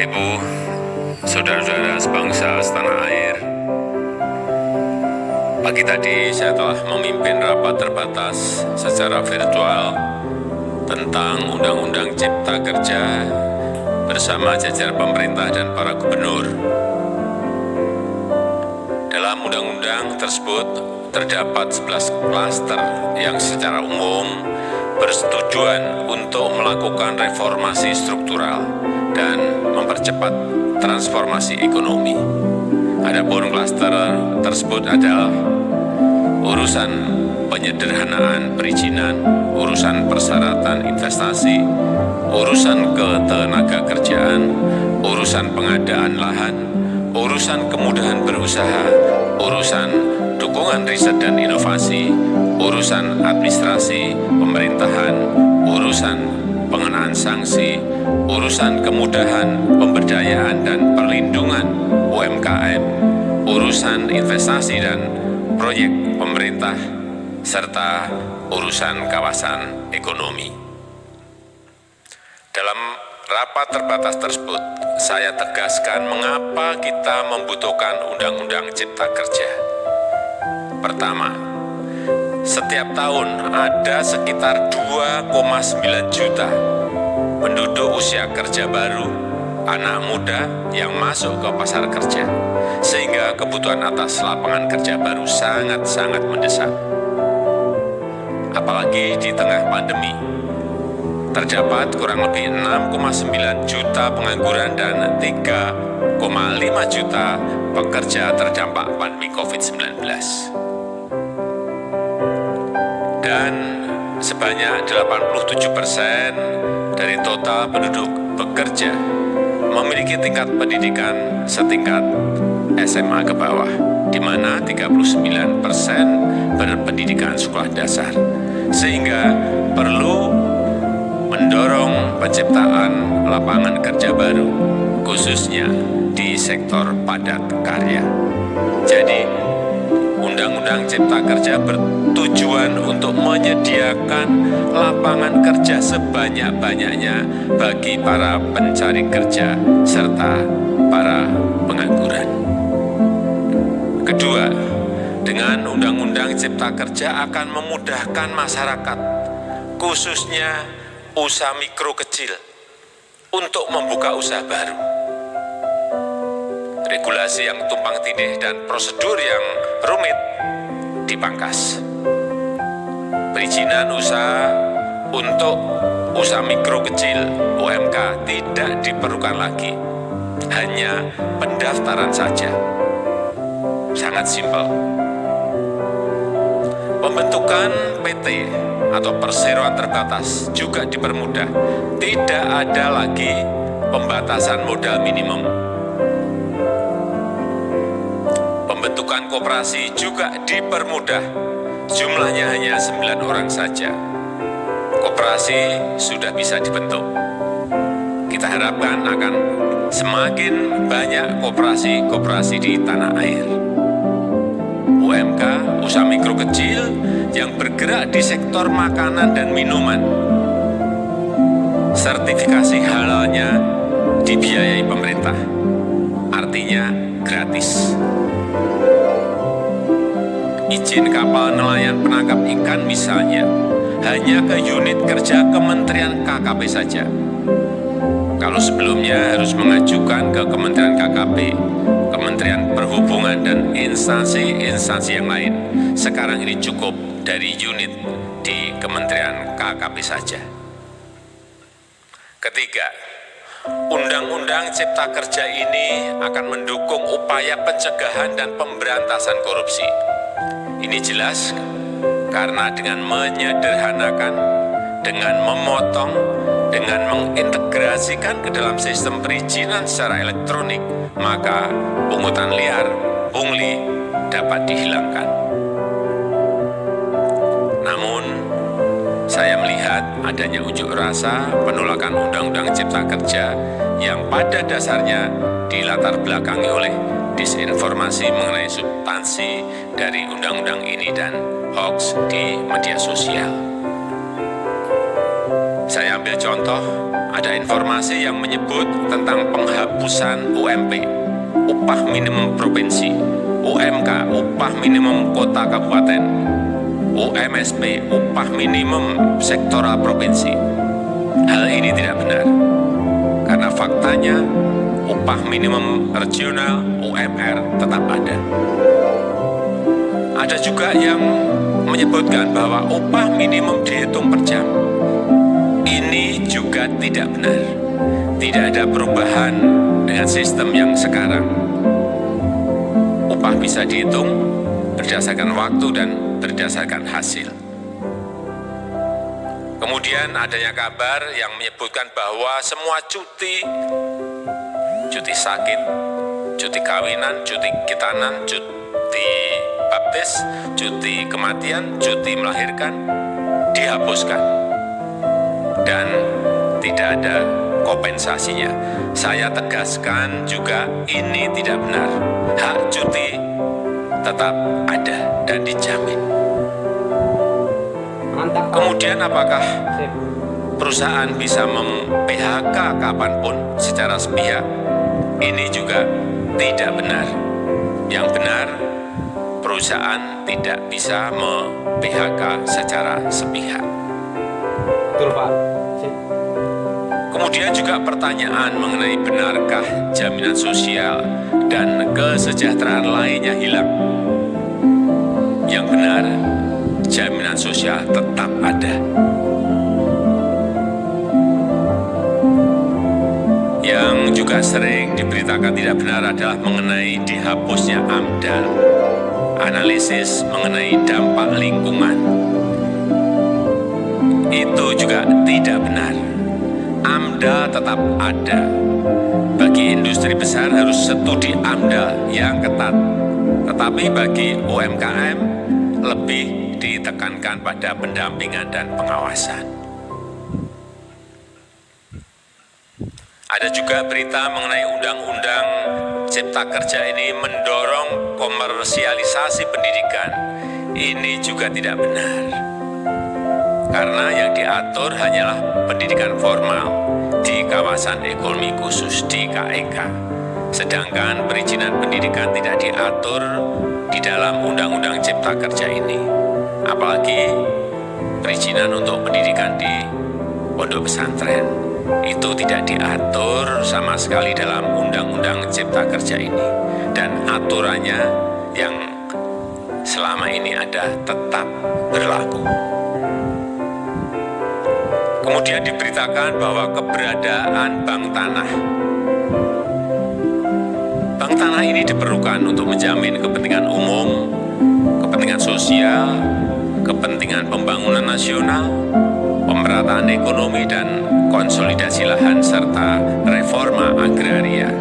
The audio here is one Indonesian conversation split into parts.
Ibu, saudara-saudara sebangsa setanah air, pagi tadi saya telah memimpin rapat terbatas secara virtual tentang Undang-Undang Cipta Kerja bersama jajaran pemerintah dan para gubernur. Dalam undang-undang tersebut terdapat 11 klaster yang secara umum bertujuan untuk melakukan reformasi struktural dan mempercepat transformasi ekonomi. Adapun klaster tersebut adalah urusan penyederhanaan perizinan, urusan persyaratan investasi, urusan ketenagakerjaan, urusan pengadaan lahan, urusan kemudahan berusaha, urusan dukungan riset dan inovasi, urusan administrasi pemerintahan, urusan pengenaan sanksi, urusan kemudahan pemberdayaan dan perlindungan UMKM, urusan investasi dan proyek pemerintah, serta urusan kawasan ekonomi. Dalam rapat terbatas tersebut, saya tegaskan mengapa kita membutuhkan Undang-Undang Cipta Kerja. Pertama, setiap tahun ada sekitar 2,9 juta penduduk usia kerja baru, anak muda yang masuk ke pasar kerja, sehingga kebutuhan atas lapangan kerja baru sangat-sangat mendesak. Apalagi di tengah pandemi, terdapat kurang lebih 6,9 juta pengangguran dan 3,5 juta pekerja terdampak pandemi COVID-19. Dan sebanyak 87% dari total penduduk bekerja memiliki tingkat pendidikan setingkat SMA ke bawah, di mana 39% berpendidikan sekolah dasar, sehingga perlu mendorong penciptaan lapangan kerja baru, khususnya di sektor padat karya. Jadi, Undang-Undang Cipta Kerja bertujuan untuk menyediakan lapangan kerja sebanyak-banyaknya bagi para pencari kerja serta para pengangguran. Kedua, dengan Undang-Undang Cipta Kerja akan memudahkan masyarakat, khususnya usaha mikro kecil, untuk membuka usaha baru. Regulasi yang tumpang tindih dan prosedur yang rumit dipangkas. Perizinan usaha untuk usaha mikro kecil UMK tidak diperlukan lagi, hanya pendaftaran saja. Sangat simpel. Pembentukan PT atau perseroan terbatas juga dipermudah. Tidak ada lagi pembatasan modal minimum. Pembentukan koperasi juga dipermudah, jumlahnya hanya 9 orang saja. Koperasi sudah bisa dibentuk. Kita harapkan akan semakin banyak koperasi-koperasi di tanah air. UMK, usaha mikro kecil yang bergerak di sektor makanan dan minuman, sertifikasi halalnya dibiayai pemerintah, artinya gratis. Izin kapal nelayan penangkap ikan misalnya, hanya ke unit kerja Kementerian KKP saja. Kalau sebelumnya harus mengajukan ke Kementerian KKP, Kementerian Perhubungan dan instansi-instansi yang lain, sekarang ini cukup dari unit di Kementerian KKP saja. Ketiga, Undang-Undang Cipta Kerja ini akan mendukung upaya pencegahan dan pemberantasan korupsi. Ini jelas karena dengan menyederhanakan, dengan memotong, dengan mengintegrasikan ke dalam sistem perizinan secara elektronik, maka pungutan liar, pungli dapat dihilangkan. Namun, saya melihat adanya unjuk rasa penolakan Undang-Undang Cipta Kerja yang pada dasarnya dilatar belakangi oleh disinformasi mengenai substansi dari undang-undang ini dan hoax di media sosial. Saya ambil contoh ada informasi yang menyebut tentang penghapusan UMP, upah minimum provinsi, UMK, upah minimum kota kabupaten, UMSP, upah minimum sektoral provinsi. Hal ini tidak benar, karena faktanya upah minimum regional UMR tetap ada. Ada juga yang menyebutkan bahwa upah minimum dihitung per jam. Ini juga tidak benar. Tidak ada perubahan dengan sistem yang sekarang. Upah bisa dihitung berdasarkan waktu dan berdasarkan hasil. Kemudian adanya kabar yang menyebutkan bahwa semua cuti sakit, cuti kawinan, cuti khitanan, cuti baptis, cuti kematian, cuti melahirkan dihapuskan dan tidak ada kompensasinya. Saya tegaskan juga ini tidak benar. Hak cuti tetap ada dan dijamin. Kemudian apakah perusahaan bisa mem-PHK kapanpun secara sepihak? Ini juga tidak benar. Yang benar, perusahaan tidak bisa mem-PHK secara sepihak. Betul, Pak. Kemudian juga pertanyaan mengenai benarkah jaminan sosial dan kesejahteraan lainnya hilang. Yang benar, jaminan sosial tetap ada. Yang juga sering diberitakan tidak benar adalah mengenai dihapusnya AMDAL, analisis mengenai dampak lingkungan. Itu juga tidak benar. AMDAL tetap ada. Bagi industri besar harus studi AMDAL yang ketat. Tetapi bagi UMKM lebih ditekankan pada pendampingan dan pengawasan. Ada juga berita mengenai Undang-Undang Cipta Kerja ini mendorong komersialisasi pendidikan. Ini juga tidak benar. Karena yang diatur hanyalah pendidikan formal di kawasan ekonomi khusus di KEK. Sedangkan perizinan pendidikan tidak diatur di dalam Undang-Undang Cipta Kerja ini. Apalagi perizinan untuk pendidikan di pondok pesantren. Itu tidak diatur sama sekali dalam Undang-Undang Cipta Kerja ini. Dan aturannya yang selama ini ada tetap berlaku. Kemudian diberitakan bahwa keberadaan bank tanah. Bank tanah ini diperlukan untuk menjamin kepentingan umum, kepentingan sosial, kepentingan pembangunan nasional, pemerataan ekonomi dan konsolidasi lahan serta reforma agraria.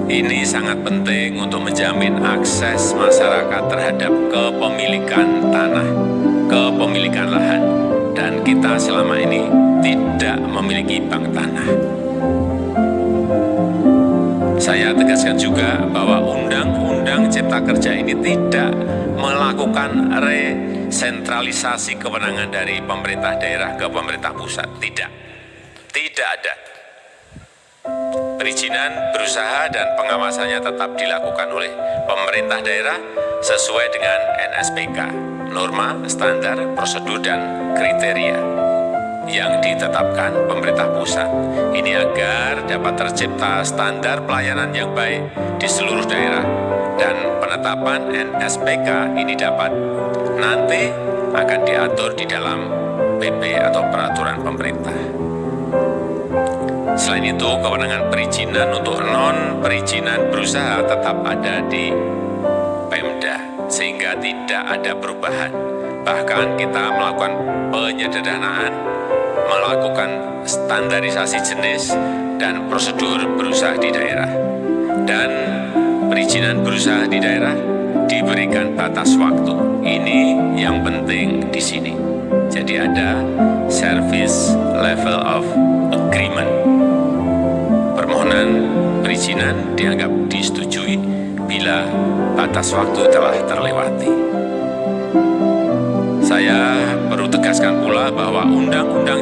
Ini sangat penting untuk menjamin akses masyarakat terhadap kepemilikan tanah, kepemilikan lahan, dan kita selama ini tidak memiliki bank tanah. Saya tegaskan juga bahwa Undang-Undang Cipta Kerja ini tidak melakukan resentralisasi kewenangan dari pemerintah daerah ke pemerintah pusat. Tidak ada. Perizinan berusaha dan pengawasannya tetap dilakukan oleh pemerintah daerah sesuai dengan NSPK, norma, standar, prosedur, dan kriteria yang ditetapkan pemerintah pusat. Ini agar dapat tercipta standar pelayanan yang baik di seluruh daerah, dan penetapan NSPK ini dapat nanti akan diatur di dalam PP atau peraturan pemerintah. Selain itu, kewenangan perizinan untuk non-perizinan berusaha tetap ada di Pemda, sehingga tidak ada perubahan. Bahkan kita melakukan penyederhanaan, melakukan standarisasi jenis dan prosedur berusaha di daerah. Dan perizinan berusaha di daerah diberikan batas waktu. Ini yang penting di sini. Jadi ada service level of agreement. Permohonan perizinan dianggap disetujui bila batas waktu telah terlewati. Saya perlu tegaskan pula bahwa Undang-Undang